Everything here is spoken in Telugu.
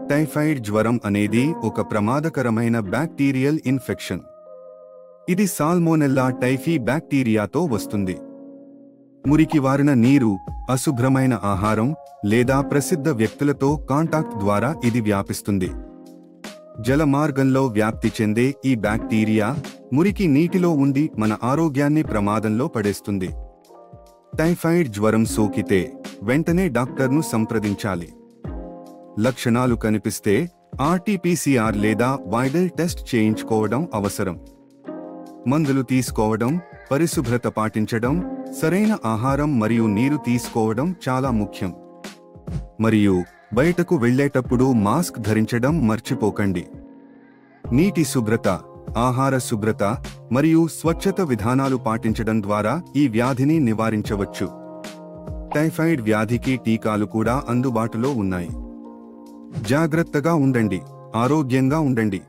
టైఫాయిడ్ జ్వరం అనేది ఒక ప్రమాదకరమైన బ్యాక్టీరియల్ ఇన్ఫెక్షన్. ఇది సాల్మోనెల్లా టైఫీ బ్యాక్టీరియాతో వస్తుంది. మురికివారిన నీరు, అశుభ్రమైన ఆహారం లేదా ప్రసిద్ధ వ్యక్తులతో కాంటాక్ట్ ద్వారా ఇది వ్యాపిస్తుంది. జలమార్గంలో వ్యాప్తి చెందే ఈ బ్యాక్టీరియా మురికి నీటిలో ఉండి మన ఆరోగ్యాన్ని ప్రమాదంలో పడేస్తుంది. టైఫాయిడ్ జ్వరం సోకితే వెంటనే డాక్టర్ను సంప్రదించాలి. లక్షణాలు కనిపిస్తే RT-PCR లేదా వైరల్ టెస్ట్ చేయించుకోవడం అవసరం. మందులు తీసుకోవడం, పరిశుభ్రత పాటించడం, సరైన ఆహారం మరియు నీరు తీసుకోవడం చాలా ముఖ్యం. మరియు బయటకు వెళ్ళేటప్పుడు మాస్క్ ధరించడం మర్చిపోకండి. నీటి శుభ్రత, ఆహార శుభ్రత మరియు స్వచ్ఛత విధానాలు పాటించడం ద్వారా ఈ వ్యాధిని నివారించవచ్చు. టైఫాయిడ్ వ్యాధికి టీకాలు కూడా అందుబాటులో ఉన్నాయి. జాగ్రత్తగా ఉండండి, ఆరోగ్యంగా ఉండండి.